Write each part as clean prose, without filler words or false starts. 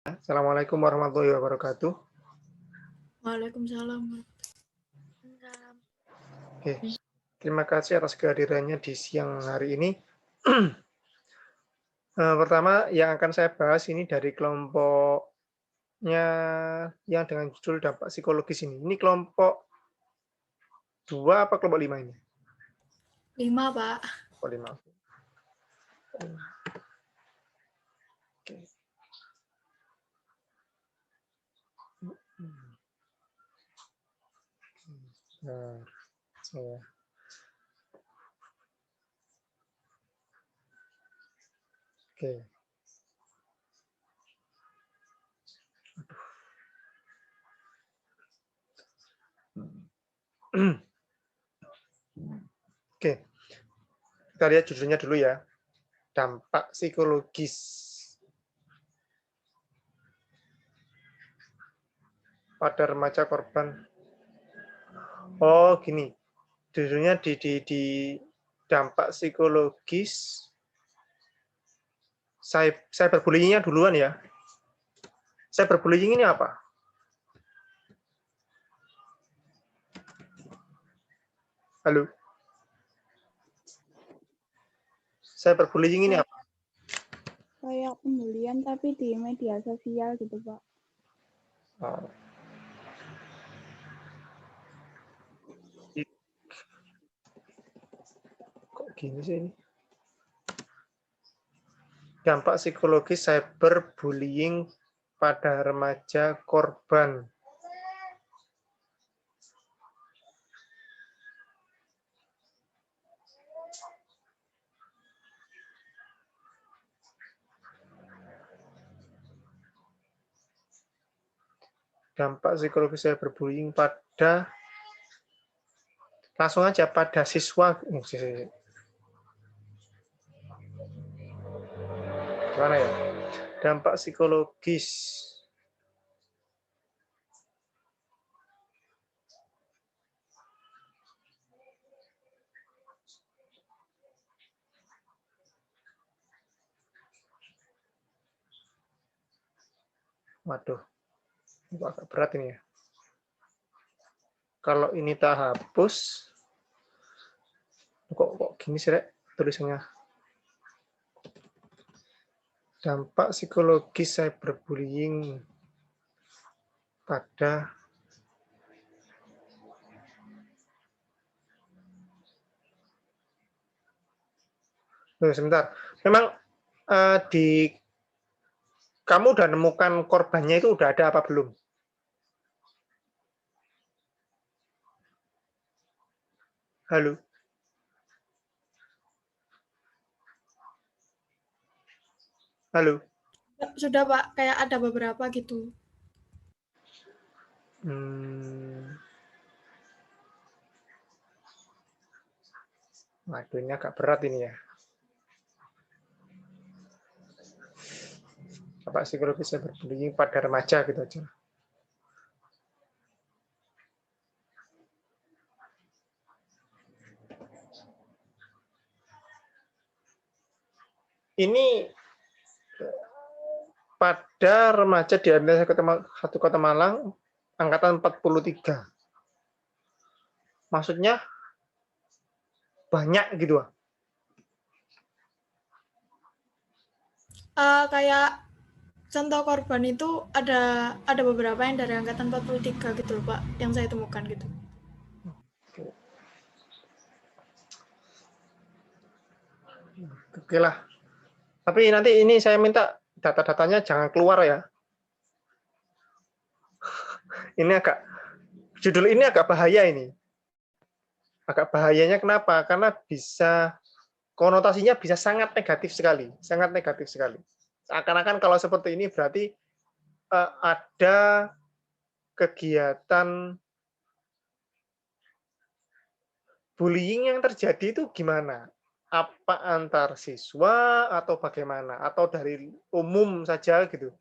Assalamualaikum warahmatullahi wabarakatuh. Waalaikumsalam. Oke, terima kasih atas kehadirannya di siang hari ini. Pertama yang akan saya bahas ini dari kelompoknya yang dengan judul dampak psikologis ini. Ini kelompok 2 apa kelompok 5 ini? 5, Pak. Kelompok 5. Oke. Nah, saya Oke. Oke. Kita lihat judulnya dulu ya. Dampak psikologis pada remaja korban. Oh, gini. Judulnya di dampak psikologis cyberbullying-nya duluan ya. Cyberbullying ini apa? Halo. Cyberbullying ini apa? Kayak pembulian tapi di media sosial gitu, Pak. Oh. Kok gini sih ini? Dampak psikologis cyberbullying pada remaja korban. Dampak psikologis cyberbullying pada, langsung aja pada siswa. Gimana ya? Dampak psikologis. Waduh, ini agak berat ini ya. Kalau ini tak hapus, kok gini sih, Rek, tulisannya? Dampak psikologis cyberbullying pada sebentar. Memang di kamu udah nemukan korbannya itu udah ada apa belum? Halo. Halo. Sudah, Pak. Kayak ada beberapa gitu. Waduh, ini agak berat ini ya. Dampak psikologis cyberbullying pada remaja gitu aja. Ini pada remaja di satu kota Malang, angkatan 43. Maksudnya banyak gitu. Kayak contoh korban itu ada beberapa yang dari angkatan 43 gitu loh, Pak, yang saya temukan gitu. Oke lah. Tapi nanti ini saya minta data-datanya jangan keluar ya. Ini judul ini agak bahaya ini. Agak bahayanya kenapa? Karena konotasinya bisa sangat negatif sekali. Sangat negatif sekali. Seakan-akan kalau seperti ini berarti ada kegiatan bullying yang terjadi itu gimana? Apa antar siswa atau bagaimana? Atau dari umum saja gitu?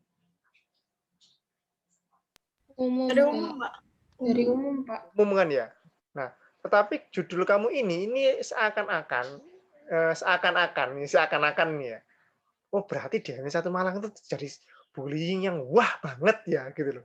Umum, Dari umum, Pak. Dari umum, Pak. Umum kan ya? Nah, tetapi judul kamu ini seakan-akan ya. Oh, berarti di satu Malang itu jadi bullying yang wah banget ya gitu loh.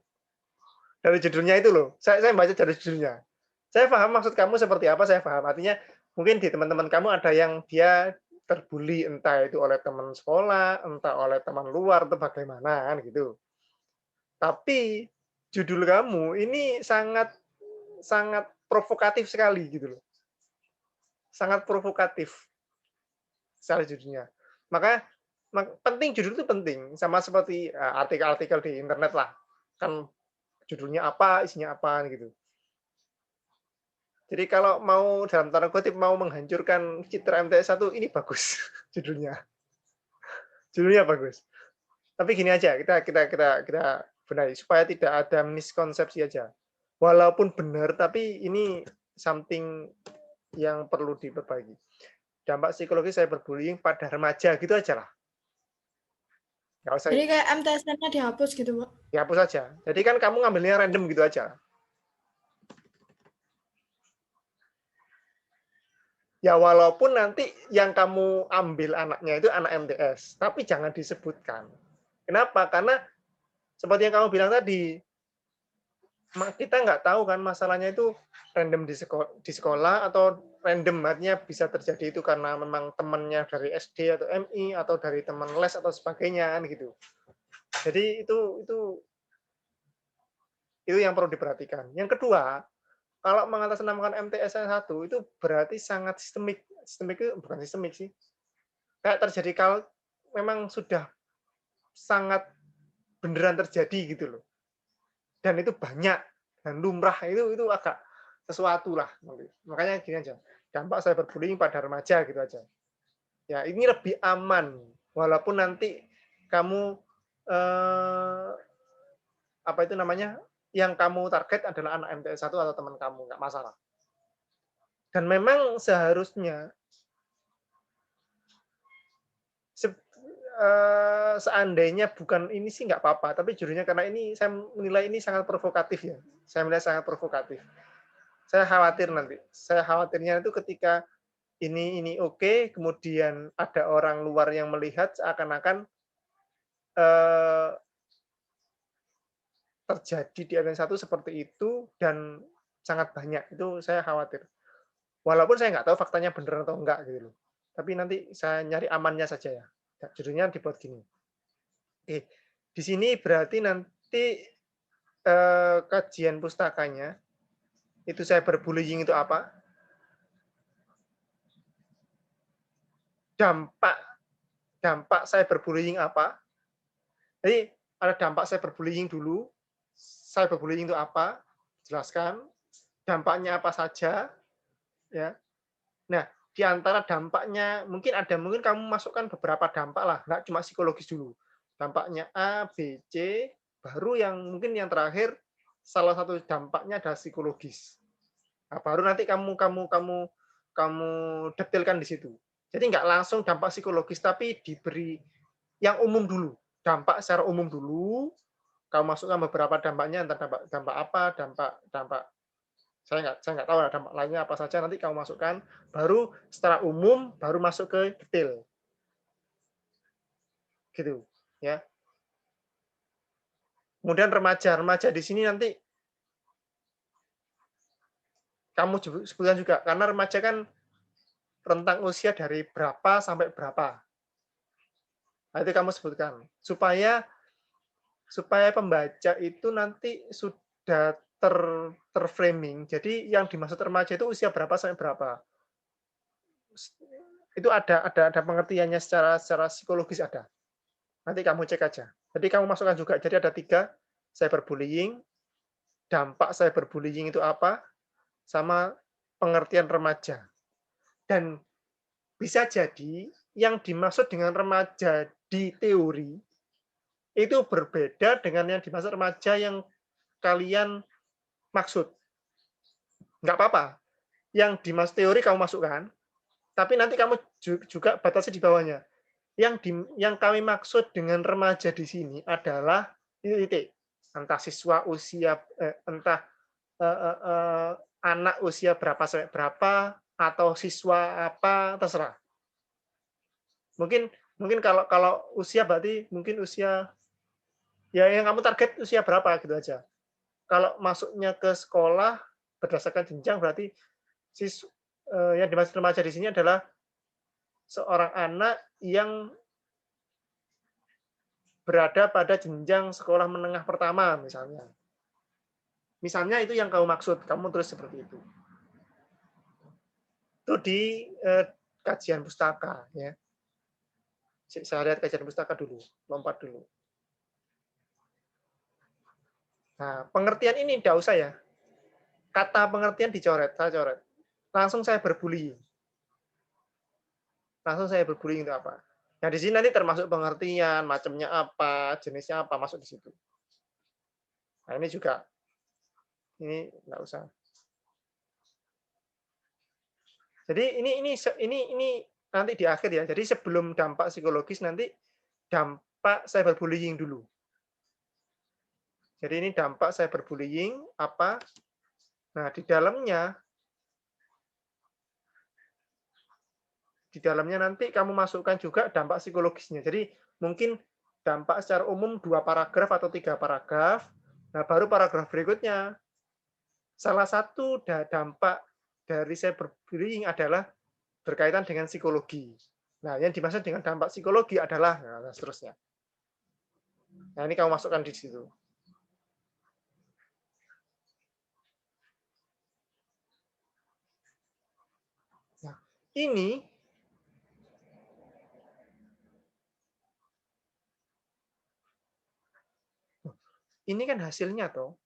Dari judulnya itu loh. Saya baca dari judulnya. Saya paham maksud kamu seperti apa, saya paham. Artinya mungkin di teman-teman kamu ada yang dia terbuli entah itu oleh teman sekolah, entah oleh teman luar atau bagaimana kan gitu. Tapi judul kamu ini sangat sangat provokatif sekali gitu loh. Sangat provokatif sekali judulnya. Maka penting, judul itu penting, sama seperti artikel-artikel di internet lah. Kan judulnya apa, isinya apa gitu. Jadi kalau mau dalam tanda kutip mau menghancurkan citra MTS 1 ini bagus judulnya. Judulnya bagus. Tapi gini aja, kita benahi supaya tidak ada miskonsepsi aja. Walaupun benar, tapi ini something yang perlu diperbaiki. Dampak psikologis cyberbullying pada remaja gitu aja lah. Nggak usah Jadi kayak MTSN-nya dihapus gitu, Pak. dihapus aja. Jadi kan kamu ngambilnya random gitu aja. Ya walaupun nanti yang kamu ambil anaknya itu anak MTS, tapi jangan disebutkan. Kenapa? Karena seperti yang kamu bilang tadi, kita nggak tahu kan masalahnya itu random di sekolah atau random, artinya bisa terjadi itu karena memang temannya dari SD atau MI atau dari teman les atau sebagainya kan gitu. Jadi itu yang perlu diperhatikan. Yang kedua, kalau mengatasnamakan MTS 1 itu berarti sangat sistemik. Sistemik itu bukan sistemik sih. Kayak terjadi kalau memang sudah sangat beneran terjadi gitu loh. Dan itu banyak dan lumrah, itu agak sesuatu lah. Makanya gini aja, dampak cyberbullying pada remaja gitu aja. Ya ini lebih aman, walaupun nanti kamu apa itu namanya, yang kamu target adalah anak MTS 1 atau teman kamu, nggak masalah. Dan memang seharusnya seandainya bukan ini sih nggak apa-apa, tapi judulnya karena ini saya menilai ini sangat provokatif ya. Saya menilai sangat provokatif. Saya khawatir nanti. Saya khawatirnya itu ketika ini oke, kemudian ada orang luar yang melihat seakan-akan terjadi di MTS 1 seperti itu dan sangat banyak. Itu saya khawatir. Walaupun saya nggak tahu faktanya benar atau enggak gitu loh. Tapi nanti saya nyari amannya saja ya. Judulnya dibuat gini. Oke, di sini berarti nanti kajian pustakanya itu cyberbullying itu apa? Dampak cyberbullying apa? Jadi ada dampak cyberbullying dulu. Cyberbullying itu apa? Jelaskan. Dampaknya apa saja? Ya. Nah, di antara dampaknya mungkin kamu masukkan beberapa dampak lah, nggak cuma psikologis dulu. Dampaknya A, B, C, baru yang mungkin yang terakhir salah satu dampaknya adalah psikologis. Nah, baru nanti kamu detailkan di situ. Jadi nggak langsung dampak psikologis, tapi diberi yang umum dulu. Dampak secara umum dulu, kamu masukkan beberapa dampaknya, entah dampak apa, dampak saya nggak tahu dampak lainnya apa saja, nanti kamu masukkan, baru secara umum baru masuk ke detail. Gitu, ya. Kemudian remaja di sini nanti kamu sebutkan juga, karena remaja kan rentang usia dari berapa sampai berapa. Nah, itu kamu sebutkan supaya pembaca itu nanti sudah terframing. Jadi yang dimaksud remaja itu usia berapa sampai berapa. Itu ada pengertiannya secara psikologis ada. Nanti kamu cek aja. Jadi kamu masukkan juga. Jadi ada 3, cyberbullying, dampak cyberbullying itu apa, sama pengertian remaja. Dan bisa jadi yang dimaksud dengan remaja di teori itu berbeda dengan yang dimaksud remaja yang kalian maksud. Nggak apa-apa. Yang dimaksud teori kamu masukkan, tapi nanti kamu juga batasi di bawahnya. Yang kami maksud dengan remaja di sini adalah titik. Entah siswa usia, anak usia berapa sampai berapa, atau siswa apa, terserah. Mungkin kalau usia berarti mungkin usia Ya yang kamu target usia berapa gitu aja. Kalau masuknya ke sekolah berdasarkan jenjang berarti yang dimaksud remaja di sini adalah seorang anak yang berada pada jenjang sekolah menengah pertama misalnya. Misalnya itu yang kamu maksud, kamu tulis seperti itu. Itu di kajian pustaka ya. Saya lihat kajian pustaka dulu, lompat dulu. Nah, pengertian ini tidak usah ya. Kata pengertian dicoret, saya coret. Langsung saya berbullying. Langsung saya berbullying itu apa? Nah, di sini nanti termasuk pengertian, macamnya apa, jenisnya apa, masuk di situ. Nah, ini juga. Ini nggak usah. Jadi ini nanti di akhir ya. Jadi sebelum dampak psikologis nanti dampak cyberbullying dulu. Jadi ini dampak cyberbullying apa? Nah, di dalamnya nanti kamu masukkan juga dampak psikologisnya. Jadi mungkin dampak secara umum 2 paragraf atau 3 paragraf. Nah, baru paragraf berikutnya. Salah satu dampak dari cyberbullying adalah berkaitan dengan psikologi. Nah, yang dimaksud dengan dampak psikologi adalah nah, seterusnya. Nah, ini kamu masukkan di situ. Nah, ini kan hasilnya toh.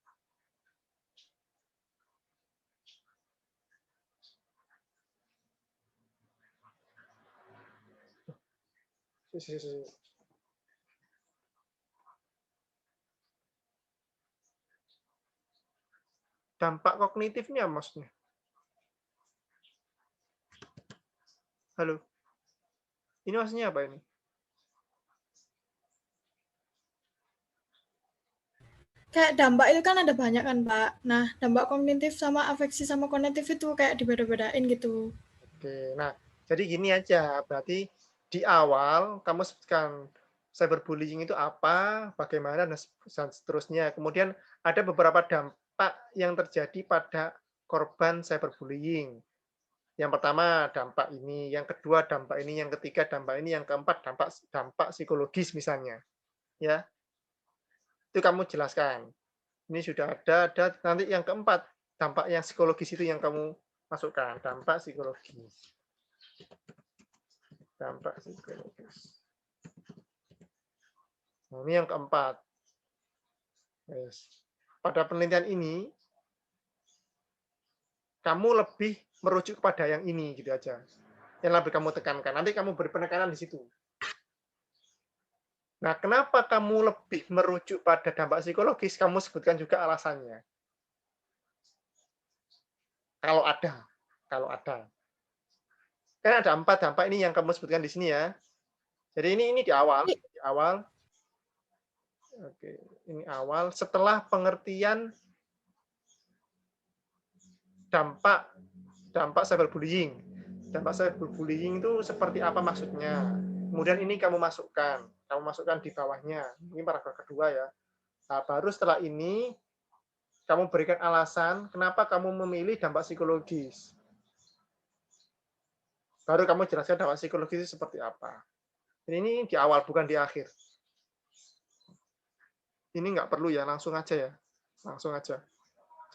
Dampak kognitifnya maksudnya. Halo. Ini maksudnya apa ini? Kayak dampak itu kan ada banyak kan, Pak. Nah, dampak kognitif sama afeksi sama kognitif itu kayak dibeda-bedain gitu. Oke, nah jadi gini aja, berarti di awal kamu sebutkan cyberbullying itu apa, bagaimana, dan seterusnya. Kemudian ada beberapa dampak yang terjadi pada korban cyberbullying. Yang pertama dampak ini, yang kedua dampak ini, yang ketiga dampak ini, yang keempat dampak psikologis misalnya. Ya, itu kamu jelaskan. Ini sudah ada nanti yang keempat dampak yang psikologis itu yang kamu masukkan, dampak psikologis. Dampak psikologis. Nah, ini yang keempat. Yes. Pada penelitian ini, kamu lebih merujuk kepada yang ini, gitu aja. Yang lebih kamu tekankan. Nanti kamu beri penekanan di situ. Nah, kenapa kamu lebih merujuk pada dampak psikologis? Kamu sebutkan juga alasannya. Kalau ada. Kan ada 4 dampak ini yang kamu sebutkan di sini ya. Jadi ini di awal. Oke, ini awal. Setelah pengertian dampak cyberbullying. Dampak cyberbullying itu seperti apa maksudnya? Kemudian ini kamu masukkan di bawahnya. Ini paragraf kedua ya. Nah, baru setelah ini kamu berikan alasan kenapa kamu memilih dampak psikologis. Baru kamu jelaskan dampak psikologis itu seperti apa. Ini di awal, bukan di akhir. Ini nggak perlu ya, langsung aja ya. Langsung aja.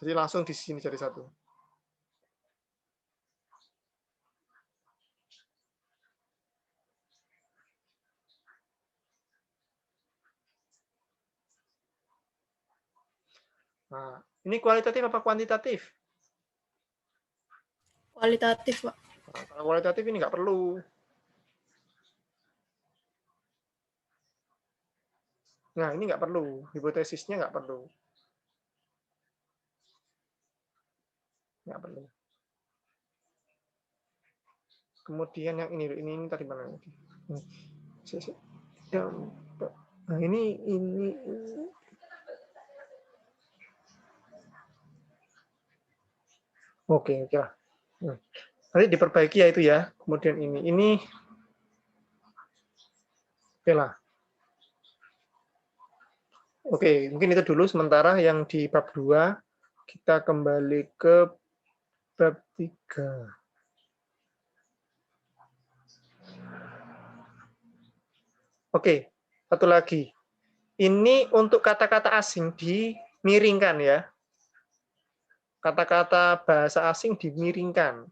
Jadi langsung di sini jadi satu. Nah, ini kualitatif apa kuantitatif? Kualitatif, Pak. Nah, kalau kualitatif ini nggak perlu. Nah, ini nggak perlu. Hipotesisnya nggak perlu. Nggak perlu. Kemudian yang ini tadi mana? Nah, ini. Oke, oke. Nanti diperbaiki ya itu ya. Kemudian ini. Oke lah. Oke, mungkin itu dulu sementara yang di bab 2. Kita kembali ke bab 3. Oke, satu lagi. Ini untuk kata-kata asing dimiringkan ya. Kata-kata bahasa asing dimiringkan.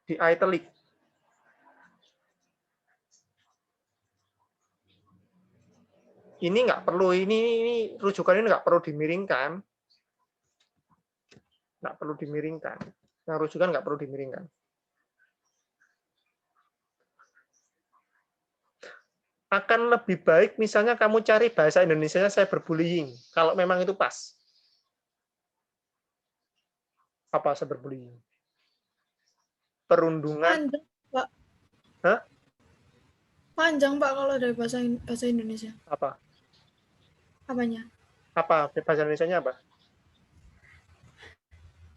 Di italic. Ini nggak perlu, ini rujukan ini nggak perlu dimiringkan. Nggak perlu dimiringkan. Yang rujukan nggak perlu dimiringkan. Akan lebih baik misalnya kamu cari bahasa Indonesianya cyberbullying. Kalau memang itu pas. Apa cyberbullying? Perundungan. Panjang, Pak. Hah? Panjang, Pak, kalau dari bahasa Indonesia. Apa? Apanya? Apa? Bahasa Indonesianya apa?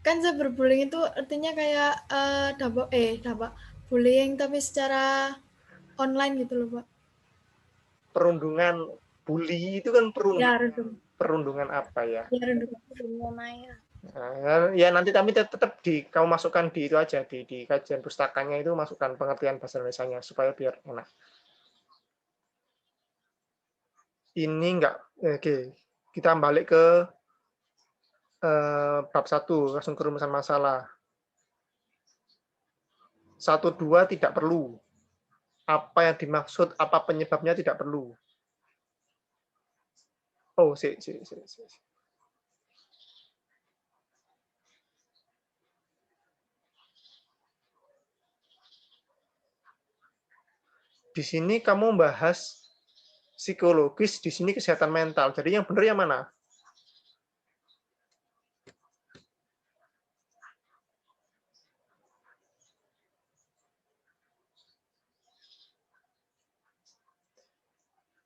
Kan cyberbullying itu artinya kayak dampak bullying tapi secara online gitu loh, Pak. Perundungan, bully itu kan Ya, rendung. perundungan apa ya? Ya, rendung. Nah, ya nanti tapi tetap kamu masukkan di itu aja di kajian pustakanya itu masukkan pengertian bahasa Indonesianya supaya biar enak. Ini enggak, oke. Kita balik ke bab 1, langsung ke rumusan masalah. 1, 2 tidak perlu. Apa yang dimaksud, apa penyebabnya tidak perlu. Oh, si. Di sini kamu bahas psikologis, di sini kesehatan mental. Jadi yang benar yang mana?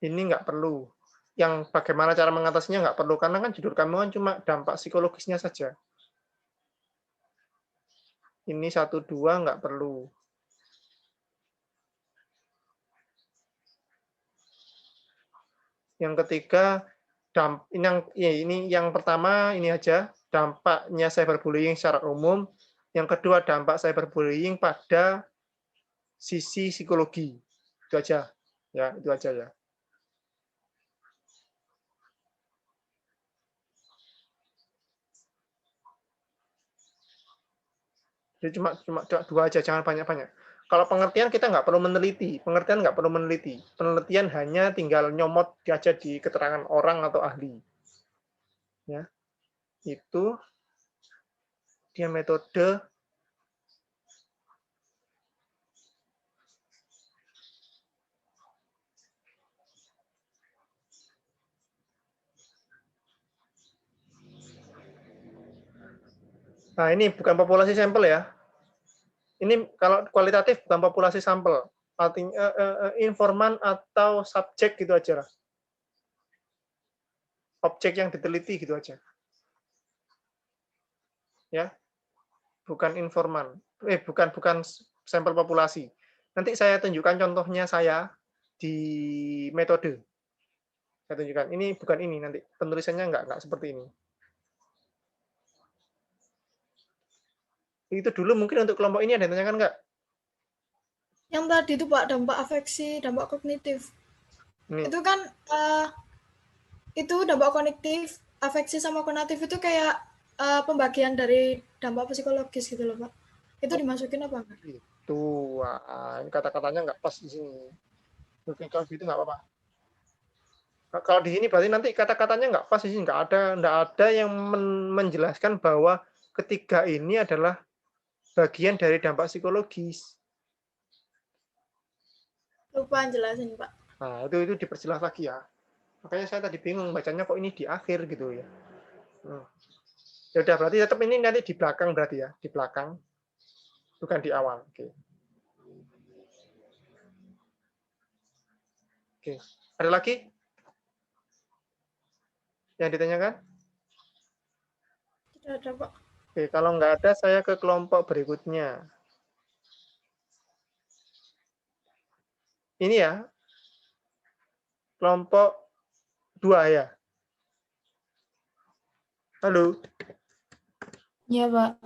Ini nggak perlu. Yang bagaimana cara mengatasinya nggak perlu, karena kan judul kamu kan cuma dampak psikologisnya saja. Ini 1, 2 nggak perlu. Yang ketiga, ini yang pertama ini aja, dampaknya cyberbullying secara umum. Yang kedua, dampak cyberbullying pada sisi psikologi. Itu aja. Ya, itu aja ya. Jadi cuma 2 aja, jangan banyak-banyak. Kalau pengertian kita nggak perlu meneliti, penelitian hanya tinggal nyomot aja di keterangan orang atau ahli. Ya, itu dia metode Nah, ini bukan populasi sampel ya. Ini kalau kualitatif bukan populasi sampel. Artinya informan atau subjek gitu aja lah. Objek yang diteliti gitu aja. Ya. Bukan informan. Bukan sampel populasi. Nanti saya tunjukkan contohnya saya di metode. Saya tunjukkan. Ini bukan ini nanti. Penulisannya enggak seperti ini. Itu dulu mungkin untuk kelompok ini ada yang tanyakan enggak? Yang tadi itu, Pak, dampak afeksi, dampak kognitif. Ini. Itu kan itu dampak kognitif, afeksi sama konatif itu kayak pembagian dari dampak psikologis gitu loh, Pak. Itu dimasukin apa enggak? Itu kata-katanya enggak pas di sini. Oke, kalau gitu enggak apa-apa. Kalau di sini berarti nanti kata-katanya nggak pas di sini, nggak ada yang menjelaskan bahwa ketiga ini adalah bagian dari dampak psikologis. Lupa jelasin, Pak. Nah, itu diperjelas lagi ya. Makanya saya tadi bingung bacanya kok ini di akhir gitu ya. Ya udah berarti tetap ini nanti di belakang berarti ya, di belakang. Bukan di awal. Oke. Oke. Ada lagi yang ditanyakan? Tidak ada, Pak. Oke, kalau nggak ada saya ke kelompok berikutnya. Ini ya, kelompok 2 ya. Halo. Iya, Pak.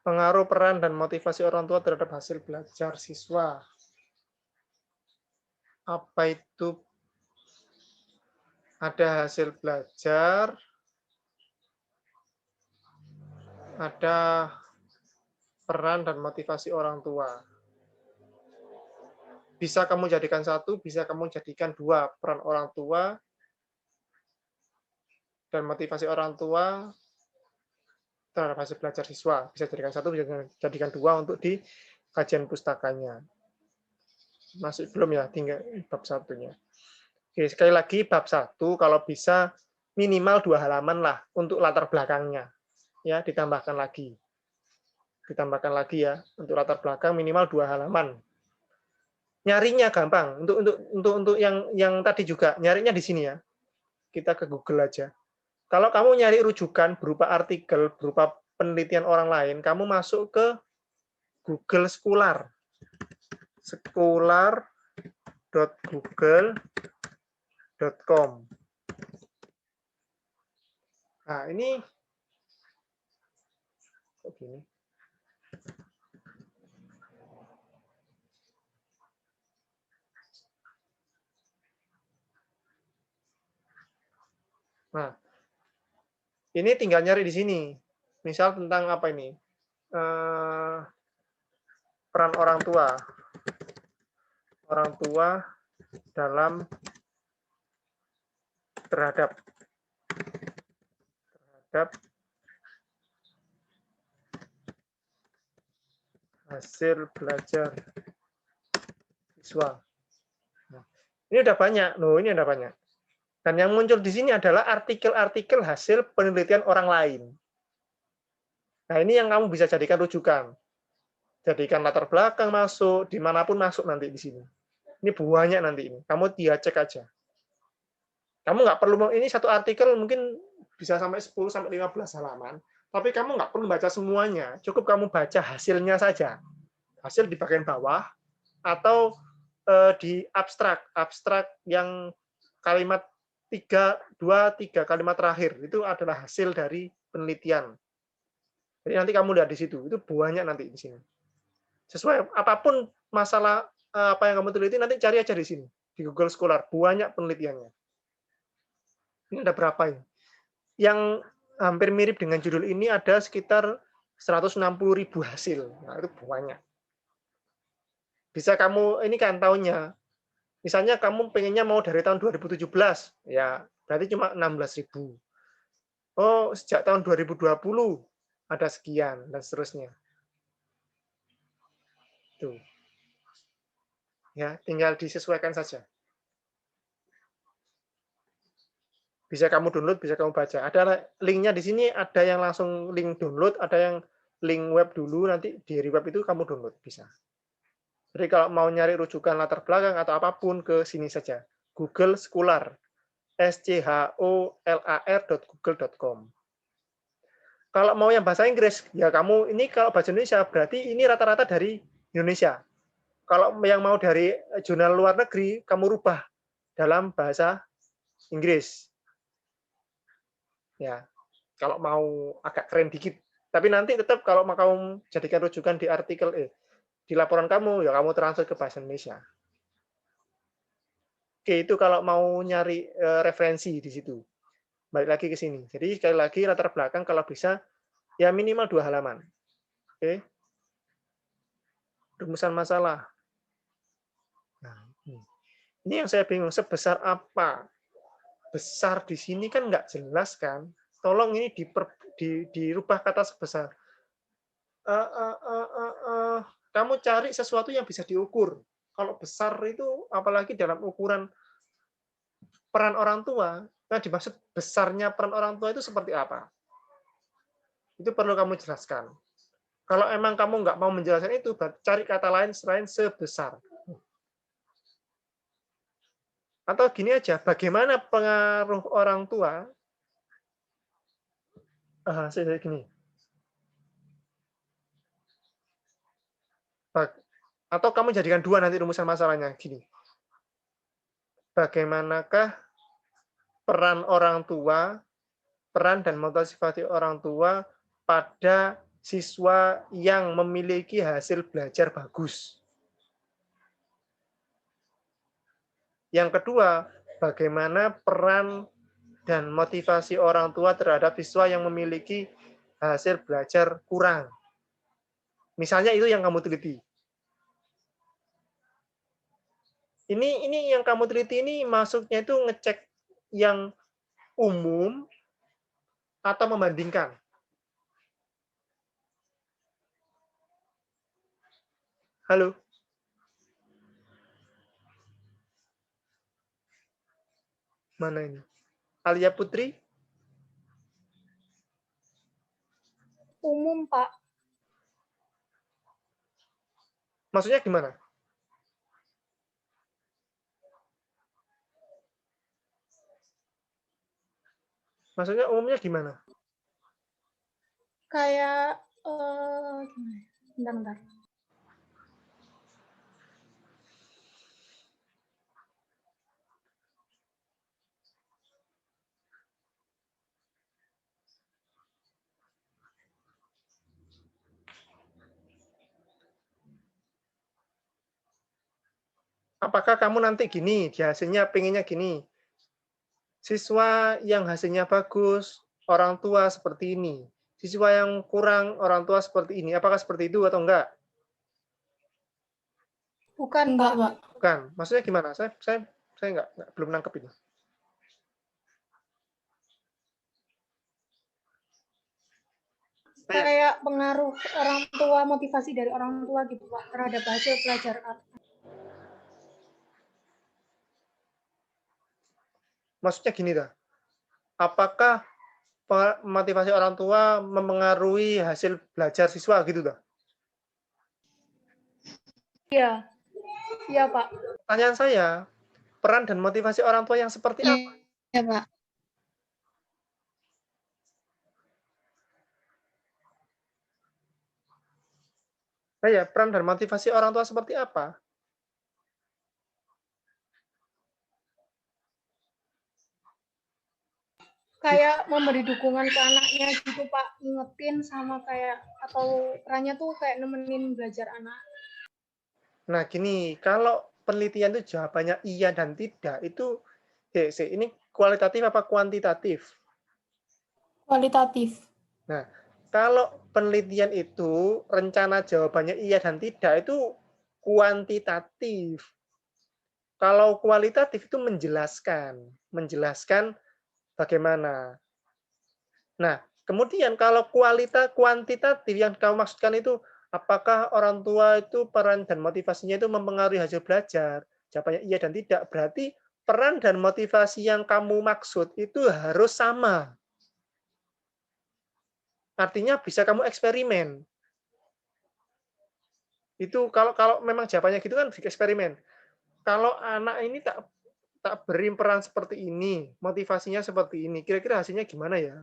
Pengaruh peran dan motivasi orang tua terhadap hasil belajar siswa. Apa itu? Ada hasil belajar, ada peran dan motivasi orang tua. Bisa kamu jadikan satu, bisa kamu jadikan dua. Peran orang tua dan motivasi orang tua terhadap hasil belajar siswa. Bisa jadikan satu, bisa jadikan dua untuk di kajian pustakanya. Masih belum ya, tinggal bab satunya. Oke, sekali lagi bab 1 kalau bisa minimal 2 halaman lah untuk latar belakangnya. Ya, ditambahkan lagi. Ditambahkan lagi ya, untuk latar belakang minimal 2 halaman. Nyarinya gampang. Untuk yang tadi juga nyarinya di sini ya. Kita ke Google aja. Kalau kamu nyari rujukan berupa artikel, berupa penelitian orang lain, kamu masuk ke Google Scholar. scholar.google.com. Nah, ini begini. Nah, ini tinggal nyari di sini. Misal tentang apa ini? Peran orang tua. Orang tua dalam terhadap hasil belajar siswa. Nah, ini udah banyak. Loh, ini udah banyak. Dan yang muncul di sini adalah artikel-artikel hasil penelitian orang lain. Nah, ini yang kamu bisa jadikan rujukan. Jadikan latar belakang masuk, dimanapun masuk nanti di sini. Ini banyak nanti ini. Kamu dia cek aja. Kamu nggak perlu, ini satu artikel mungkin bisa sampai 10 sampai 15 halaman, tapi kamu nggak perlu baca semuanya. Cukup kamu baca hasilnya saja. Hasil di bagian bawah atau di abstrak yang kalimat 2-3 kalimat terakhir itu adalah hasil dari penelitian. Jadi nanti kamu lihat di situ, itu banyak nanti di sini. Sesuai apapun masalah apa yang kamu teliti, nanti cari aja di sini di Google Scholar, banyak penelitiannya. Ini ada berapa ini? Yang hampir mirip dengan judul ini ada sekitar 160.000 hasil. Nah, itu banyak. Bisa kamu ini kan tahunnya. Misalnya kamu pengennya mau dari tahun 2017, ya berarti cuma 16.000. Oh, sejak tahun 2020 ada sekian dan seterusnya. Tuh. Ya, tinggal disesuaikan saja. Bisa kamu download, bisa kamu baca. Ada linknya di sini, ada yang langsung link download, ada yang link web dulu, nanti di web itu kamu download, bisa. Jadi kalau mau nyari rujukan latar belakang atau apapun, ke sini saja. Google Scholar. scholar.google.com. Kalau mau yang bahasa Inggris, ya kamu ini kalau bahasa Indonesia, berarti ini rata-rata dari Indonesia. Kalau yang mau dari jurnal luar negeri, kamu rubah dalam bahasa Inggris. Ya, kalau mau agak keren dikit. Tapi nanti tetap kalau mau kamu jadikan rujukan di artikel, di laporan kamu, ya kamu transfer ke bahasa Indonesia. Oke, itu kalau mau nyari referensi di situ. Balik lagi ke sini. Jadi sekali lagi latar belakang kalau bisa ya minimal 2 halaman. Oke. Rumusan masalah. Nah, ini yang saya bingung, sebesar apa? Besar di sini kan nggak jelas kan? Tolong ini dirubah kata sebesar. Kamu cari sesuatu yang bisa diukur. Kalau besar itu, apalagi dalam ukuran peran orang tua, yang dimaksud besarnya peran orang tua itu seperti apa? Itu perlu kamu jelaskan. Kalau emang kamu nggak mau menjelaskan itu, cari kata lain selain sebesar. Atau gini aja, bagaimana pengaruh orang tua? Gini. Atau kamu jadikan 2 nanti rumusan masalahnya. Gini. Bagaimanakah peran orang tua, peran dan motivasi orang tua pada siswa yang memiliki hasil belajar bagus? Yang kedua, bagaimana peran dan motivasi orang tua terhadap siswa yang memiliki hasil belajar kurang? Misalnya itu yang kamu teliti. Ini yang kamu teliti ini maksudnya itu ngecek yang umum atau membandingkan? Halo? Mana ini? Alia Putri? Umum, Pak. Maksudnya gimana? Maksudnya umumnya gimana? Kayak gimana ya? Bentar. Apakah kamu nanti gini, di hasilnya pengennya gini, siswa yang hasilnya bagus, orang tua seperti ini. Siswa yang kurang, orang tua seperti ini. Apakah seperti itu atau enggak? Bukan, Enggak, Pak. Pak. Bukan. Maksudnya gimana? Saya enggak, belum nangkep ini. Kayak pengaruh orang tua, motivasi dari orang tua gitu, Pak, terhadap hasil belajar. Maksudnya gini dah. Apakah motivasi orang tua mempengaruhi hasil belajar siswa gitu dah? Iya. Iya, Pak. Pertanyaan saya, peran dan motivasi orang tua yang seperti apa? Iya, Pak. Saya, peran dan motivasi orang tua seperti apa? Kayak memberi dukungan ke anaknya gitu, Pak, ngingetin sama kayak atau perannya tuh kayak nemenin belajar anak. Nah, gini, kalau penelitian itu jawabannya iya dan tidak, itu ini kualitatif apa kuantitatif? Kualitatif. Nah, kalau penelitian itu rencana jawabannya iya dan tidak, itu kuantitatif. Kalau kualitatif itu menjelaskan bagaimana. Nah, kemudian kalau kuantitatif yang kamu maksudkan itu, apakah orang tua itu peran dan motivasinya itu mempengaruhi hasil belajar? Jawabannya iya dan tidak. Berarti peran dan motivasi yang kamu maksud itu harus sama. Artinya bisa kamu eksperimen. Itu kalau memang jawabannya gitu kan eksperimen. Kalau anak ini tak beri peran seperti ini, motivasinya seperti ini, kira-kira hasilnya gimana ya?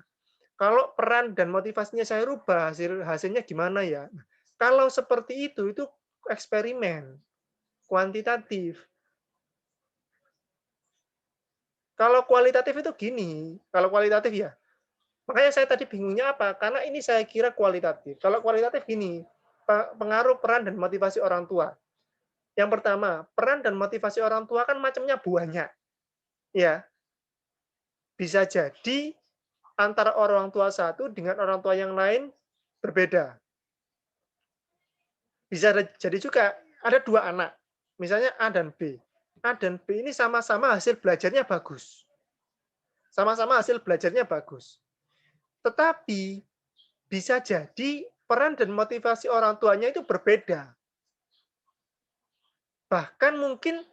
Kalau peran dan motivasinya saya rubah, hasilnya gimana ya? Kalau seperti itu eksperimen, kuantitatif. Kalau kualitatif itu gini, kalau kualitatif ya, makanya saya tadi bingungnya apa? Karena ini saya kira kualitatif. Kalau kualitatif gini, pengaruh peran dan motivasi orang tua. Yang pertama, peran dan motivasi orang tua kan macamnya banyak. Ya, bisa jadi antara orang tua satu dengan orang tua yang lain berbeda. Bisa jadi juga ada 2 anak, misalnya A dan B. A dan B ini sama-sama hasil belajarnya bagus. Sama-sama hasil belajarnya bagus. Tetapi bisa jadi peran dan motivasi orang tuanya itu berbeda. Bahkan mungkin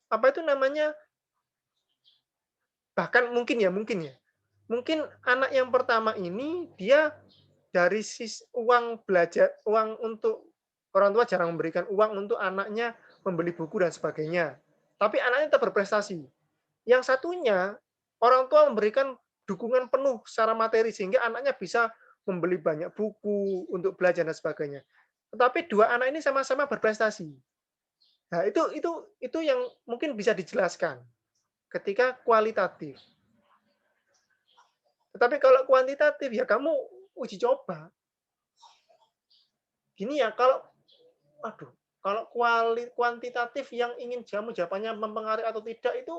apa itu namanya? Bahkan mungkin ya. Mungkin anak yang pertama ini dia dari uang belajar, uang untuk orang tua jarang memberikan uang untuk anaknya membeli buku dan sebagainya. Tapi anaknya tetap berprestasi. Yang satunya, orang tua memberikan dukungan penuh secara materi sehingga anaknya bisa membeli banyak buku untuk belajar dan sebagainya. Tetapi dua anak ini sama-sama berprestasi. Nah, itu yang mungkin bisa dijelaskan ketika kualitatif. Tetapi kalau kuantitatif ya kamu uji coba. Gini ya, kalau kuantitatif yang ingin jawabannya mempengaruhi atau tidak itu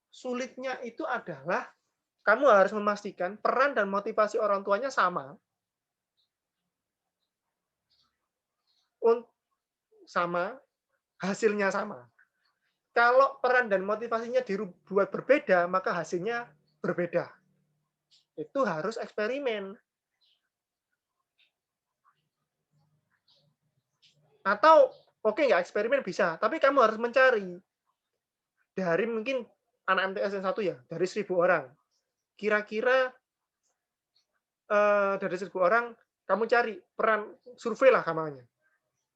sulitnya itu adalah kamu harus memastikan peran dan motivasi orang tuanya sama. Sama, hasilnya sama. Kalau peran dan motivasinya dibuat berbeda, maka hasilnya berbeda. Itu harus eksperimen. Atau oke, nggak eksperimen bisa, tapi kamu harus mencari dari mungkin anak MTS yang satu ya, dari 1.000 orang. Kira-kira dari 1.000 orang, kamu cari peran, survei lah namanya.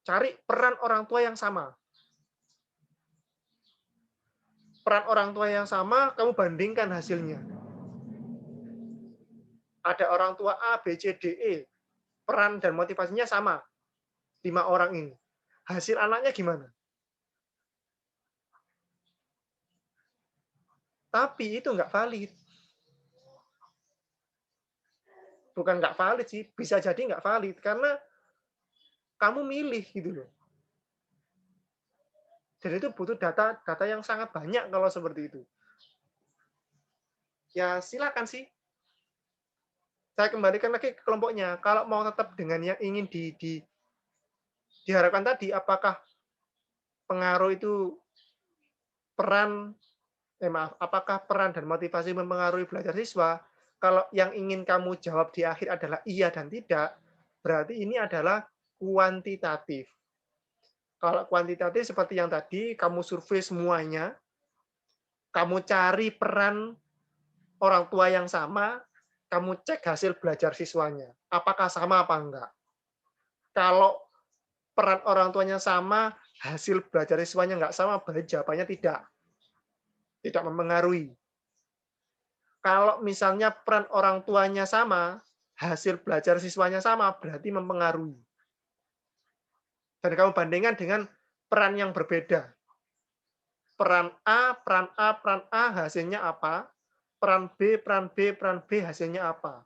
Cari peran orang tua yang sama. Peran orang tua yang sama, kamu bandingkan hasilnya. Ada orang tua A, B, C, D, E. Peran dan motivasinya sama. 5 orang ini. Hasil anaknya gimana? Tapi itu nggak valid. Bukan nggak valid sih, bisa jadi nggak valid. Karena kamu milih gitu loh. Jadi itu butuh data yang sangat banyak kalau seperti itu. Ya silakan sih. Saya kembalikan lagi ke kelompoknya. Kalau mau tetap dengan yang ingin diharapkan tadi, apakah pengaruh itu apakah peran dan motivasi mempengaruhi belajar siswa? Kalau yang ingin kamu jawab di akhir adalah iya dan tidak, berarti ini adalah kuantitatif. Kalau kuantitatif seperti yang tadi, kamu survei semuanya, kamu cari peran orang tua yang sama, kamu cek hasil belajar siswanya. Apakah sama apa enggak? Kalau peran orang tuanya sama, hasil belajar siswanya enggak sama, berarti jawabannya tidak. Tidak mempengaruhi. Kalau misalnya peran orang tuanya sama, hasil belajar siswanya sama, berarti mempengaruhi. Dan kamu bandingkan dengan peran yang berbeda. Peran A, hasilnya apa? Peran B, hasilnya apa?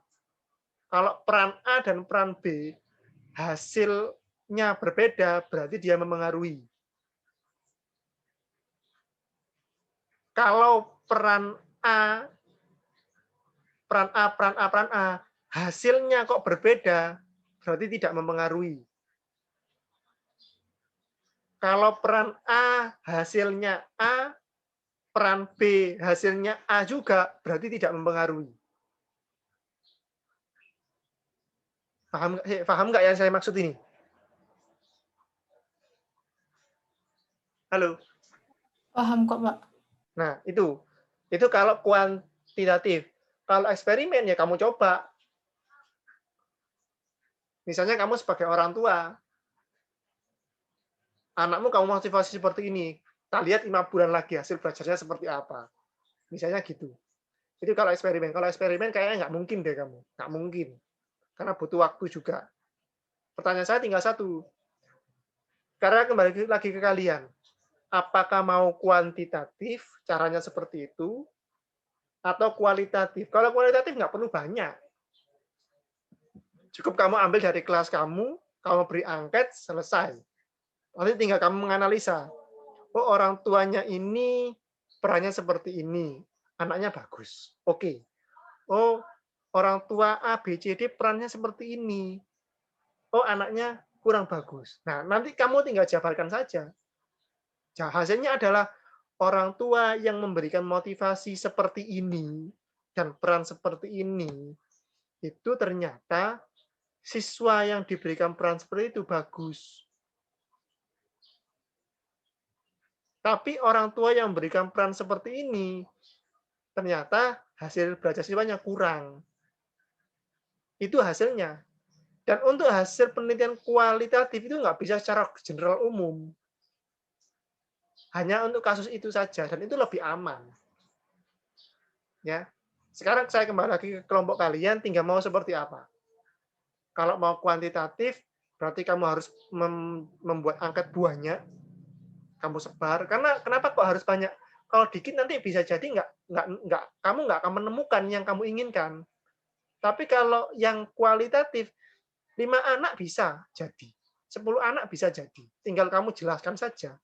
Kalau peran A dan peran B hasilnya berbeda, berarti dia mempengaruhi. Kalau peran A, hasilnya kok berbeda, berarti tidak mempengaruhi. Kalau peran A hasilnya A, peran B hasilnya A juga, berarti tidak mempengaruhi. Paham nggak yang saya maksud ini? Halo? Paham kok, Pak. Nah, itu kalau kuantitatif. Kalau eksperimen, ya kamu coba. Misalnya kamu sebagai orang tua, anakmu kamu motivasi seperti ini, kita lihat 5 bulan lagi hasil belajarnya seperti apa. Misalnya gitu. Itu kalau eksperimen. Kalau eksperimen kayaknya nggak mungkin deh kamu. Nggak mungkin. Karena butuh waktu juga. Pertanyaan saya tinggal satu. Karena kembali lagi ke kalian. Apakah mau kuantitatif, caranya seperti itu, atau kualitatif? Kalau kualitatif nggak perlu banyak. Cukup kamu ambil dari kelas kamu beri angket, selesai. Nanti tinggal kamu menganalisa. Oh, orang tuanya ini perannya seperti ini. Anaknya bagus. Oke. Oh, orang tua A, B, C, D perannya seperti ini. Oh, anaknya kurang bagus. Nah, nanti kamu tinggal jabarkan saja. Hasilnya adalah orang tua yang memberikan motivasi seperti ini dan peran seperti ini, itu ternyata siswa yang diberikan peran seperti itu bagus. Tapi orang tua yang memberikan peran seperti ini, ternyata hasil belajar siswanya kurang. Itu hasilnya. Dan untuk hasil penelitian kualitatif itu nggak bisa secara general umum. Hanya untuk kasus itu saja, dan itu lebih aman. Ya. Sekarang saya kembali lagi ke kelompok kalian, tinggal mau seperti apa. Kalau mau kuantitatif, Berarti kamu harus membuat angket buahnya, kamu sebar. Karena kenapa kok harus banyak? Kalau dikit nanti bisa jadi kamu nggak akan menemukan yang kamu inginkan. Tapi kalau yang kualitatif, 5 anak bisa jadi, 10 anak bisa jadi. Tinggal kamu jelaskan saja.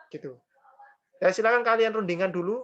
Gitu. Ya silakan kalian rundingan dulu